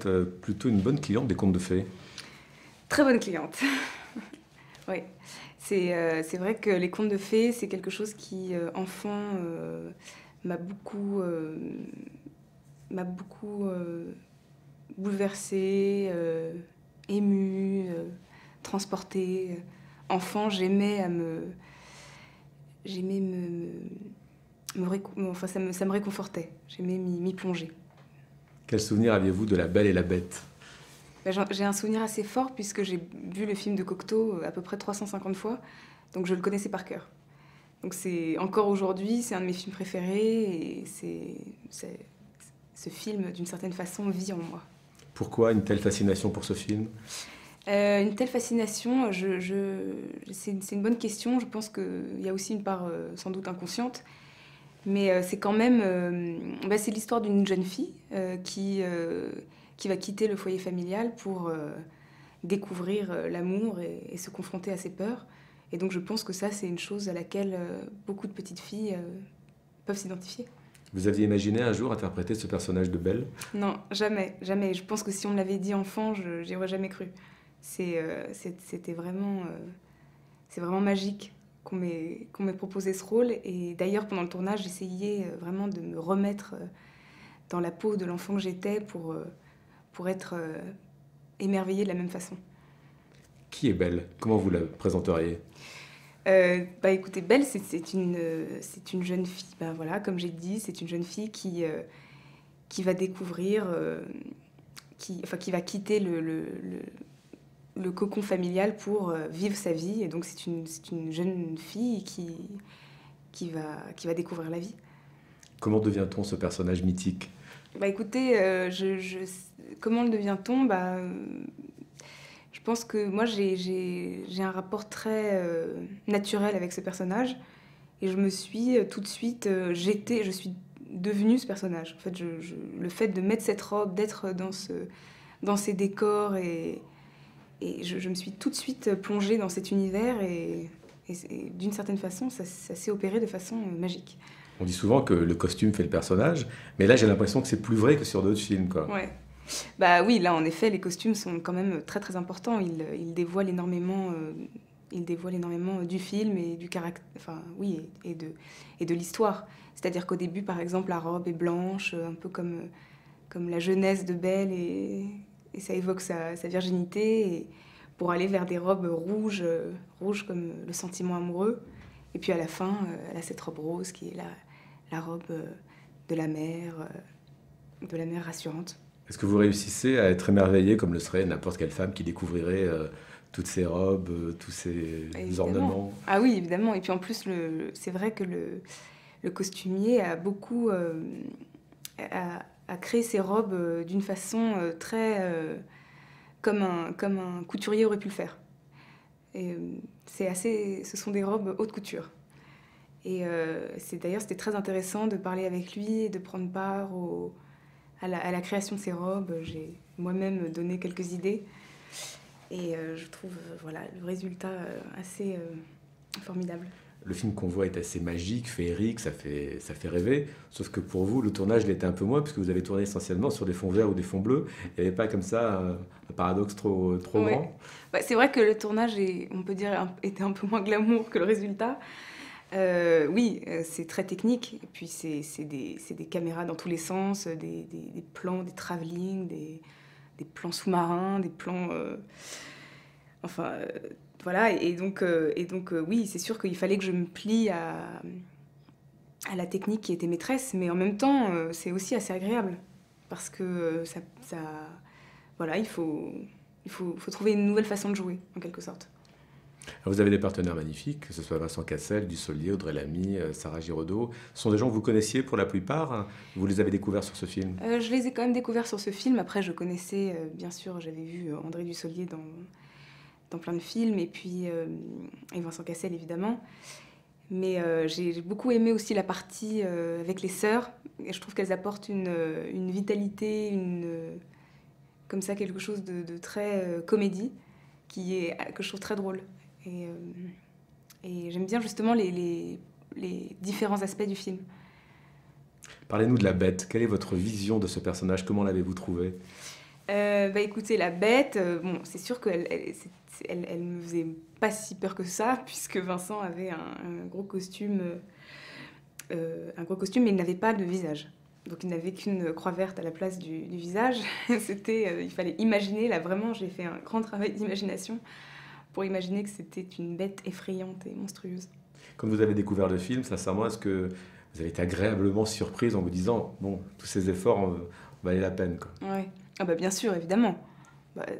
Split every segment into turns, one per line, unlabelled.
êtes plutôt une bonne cliente des contes de fées.
Très bonne cliente. Oui. C'est vrai que les contes de fées, c'est quelque chose qui, enfant, m'a beaucoup, bouleversée, émue, transportée. Enfant, enfin, ça me réconfortait. J'aimais m'y plonger.
Quel souvenir aviez-vous de La Belle et la Bête?
J'ai un souvenir assez fort puisque j'ai vu le film de Cocteau à peu près 350 fois, donc je le connaissais par cœur. Donc encore aujourd'hui, c'est un de mes films préférés et ce film, d'une certaine façon, vit en moi.
Pourquoi une telle fascination pour ce film?
Une telle fascination, c'est une bonne question. Je pense qu'il y a aussi une part sans doute inconsciente. Mais c'est quand même... c'est l'histoire d'une jeune fille qui va quitter le foyer familial pour découvrir l'amour et se confronter à ses peurs. Et donc je pense que ça, c'est une chose à laquelle beaucoup de petites filles peuvent s'identifier.
Vous aviez imaginé un jour interpréter ce personnage de Belle?
Non, jamais, jamais. Je pense que si on me l'avait dit enfant, j'y aurais jamais cru. C'était vraiment... c'est vraiment magique qu'on m'ait proposé ce rôle. Et d'ailleurs, pendant le tournage, j'essayais vraiment de me remettre dans la peau de l'enfant que j'étais pour être émerveillée de la même façon.
Qui est Belle? Comment vous la présenteriez?
Écoutez, Belle, c'est une jeune fille, voilà, comme j'ai dit, c'est une jeune fille qui va découvrir, qui va quitter le cocon familial pour vivre sa vie. Et donc c'est une jeune fille qui va découvrir la vie.
Comment devient-on ce personnage mythique?
Écoutez, comment le devient-on? Je pense que moi j'ai un rapport très naturel avec ce personnage et je me suis tout de suite je suis devenue ce personnage. En fait, le fait de mettre cette robe, d'être dans ces décors et je me suis tout de suite plongée dans cet univers et d'une certaine façon, ça s'est opéré de façon magique.
On dit souvent que le costume fait le personnage, mais là j'ai l'impression que c'est plus vrai que sur d'autres films, quoi.
Ouais. Oui, là en effet, les costumes sont quand même très très importants. Ils dévoilent énormément, du film et du caractère, enfin oui, et de l'histoire. C'est-à-dire qu'au début, par exemple, la robe est blanche, un peu comme la jeunesse de Belle et ça évoque sa virginité, et pour aller vers des robes rouges comme le sentiment amoureux. Et puis à la fin, elle a cette robe rose qui est la robe de la mère rassurante.
Est-ce que vous réussissez à être émerveillé comme le serait n'importe quelle femme qui découvrirait toutes ces robes, tous ces ornements?
Ah oui, évidemment. Et puis en plus, c'est vrai que le costumier a beaucoup... a créé ses robes d'une façon très... comme un couturier aurait pu le faire. Et ce sont des robes haute couture. Et d'ailleurs, c'était très intéressant de parler avec lui et de prendre part à la création de ces robes. J'ai moi-même donné quelques idées. Et je trouve le résultat assez formidable.
Le film qu'on voit est assez magique, féerique, ça fait rêver. Sauf que pour vous, le tournage l'était un peu moins, puisque vous avez tourné essentiellement sur des fonds verts ou des fonds bleus. Il n'y avait pas comme ça un paradoxe trop
Ouais.
grand?
C'est vrai que le tournage, on peut dire, était un peu moins glamour que le résultat. Oui, c'est très technique. Et puis c'est des caméras dans tous les sens, des plans, des travelling, des plans sous-marins, des plans... voilà, et donc oui, c'est sûr qu'il fallait que je me plie à la technique qui était maîtresse, mais en même temps, c'est aussi assez agréable, parce que voilà, il faut trouver une nouvelle façon de jouer, en quelque sorte.
Alors, vous avez des partenaires magnifiques, que ce soit Vincent Cassel, Dussolier, Audrey Lamy, Sarah Giraudot. Ce sont des gens que vous connaissiez pour la plupart. Vous les avez découverts sur ce film?
Je les ai quand même découverts sur ce film. Après, je connaissais, bien sûr, j'avais vu André Dussolier dans plein de films, et puis et Vincent Cassel, évidemment. Mais j'ai beaucoup aimé aussi la partie avec les sœurs. Et je trouve qu'elles apportent une vitalité, comme ça, quelque chose de très comédie, que je trouve très drôle. Et j'aime bien justement les différents aspects du film.
Parlez-nous de la Bête. Quelle est votre vision de ce personnage? Comment l'avez-vous trouvé?
Écoutez, la bête, bon, c'est sûr elle me faisait pas si peur que ça, puisque Vincent avait un gros costume, mais il n'avait pas de visage. Donc il n'avait qu'une croix verte à la place du visage. Il fallait imaginer, là vraiment, j'ai fait un grand travail d'imagination pour imaginer que c'était une bête effrayante et monstrueuse.
Quand vous avez découvert le film, sincèrement, est-ce que vous avez été agréablement surprise en vous disant, bon, tous ces efforts valaient la peine, quoi.
Ouais. Ah bah bien sûr, évidemment.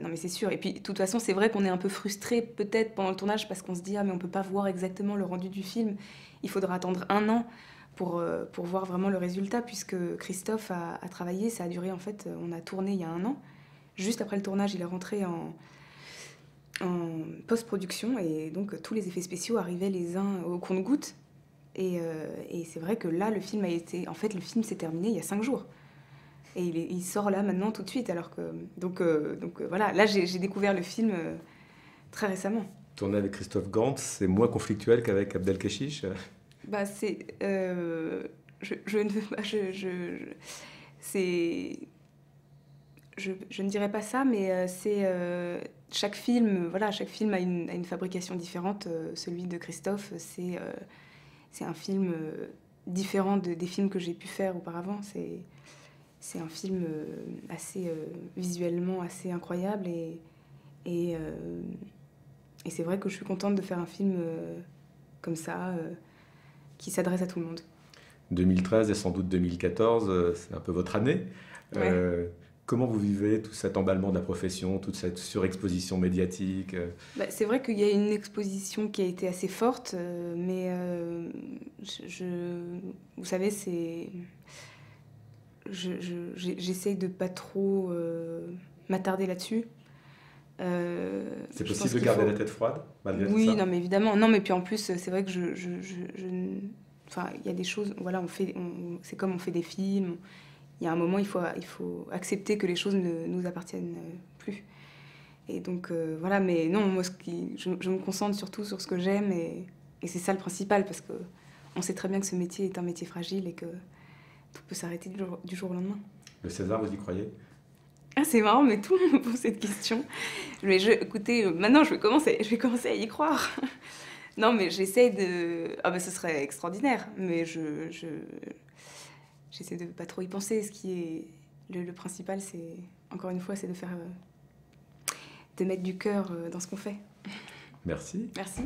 Non mais c'est sûr. Et puis de toute façon, c'est vrai qu'on est un peu frustré peut-être pendant le tournage parce qu'on se dit ah mais on peut pas voir exactement le rendu du film. Il faudra attendre 1 an pour voir vraiment le résultat puisque Christophe a travaillé. Ça a duré en fait, on a tourné il y a 1 an. Juste après le tournage, il est rentré en post-production et donc tous les effets spéciaux arrivaient les uns au compte-gouttes. Et c'est vrai que là, le film s'est terminé il y a 5 jours. Et il sort là maintenant tout de suite. Alors que, donc voilà, là j'ai découvert le film très récemment.
Tourner avec Christophe Gans, c'est moins conflictuel qu'avec Abdelkachiche?
Bah c'est, je ne veux pas, c'est, je ne dirais pas ça, mais chaque film, voilà, chaque film a une fabrication différente. Celui de Christophe, c'est un film différent des films que j'ai pu faire auparavant. C'est un film assez visuellement assez incroyable et c'est vrai que je suis contente de faire un film comme ça qui s'adresse à tout le monde.
2013 et sans doute 2014, c'est un peu votre année.
Ouais.
Comment vous vivez tout cet emballement de la profession, toute cette surexposition médiatique?
C'est vrai qu'il y a une exposition qui a été assez forte, mais vous savez, j'essaye de pas trop m'attarder là-dessus.
C'est possible de garder la tête froide malgré tout ça?
Oui, non, mais évidemment. Non, mais puis en plus, c'est vrai que enfin, il y a des choses. Voilà, c'est comme on fait des films. Il y a un moment, il faut accepter que les choses ne nous appartiennent plus. Et donc, voilà, mais non, moi, je me concentre surtout sur ce que j'aime et c'est ça le principal parce que on sait très bien que ce métier est un métier fragile et que tout peut s'arrêter du jour au lendemain.
Le César, vous y croyez?
Ah, c'est marrant, mais tout le monde me pose cette question. Mais écoutez, maintenant, je vais commencer à y croire. Non, mais j'essaie de... Ah, ce serait extraordinaire, mais j'essaie de pas trop y penser. Ce qui est le principal, c'est, encore une fois, c'est de mettre du cœur dans ce qu'on fait.
Merci.
Merci.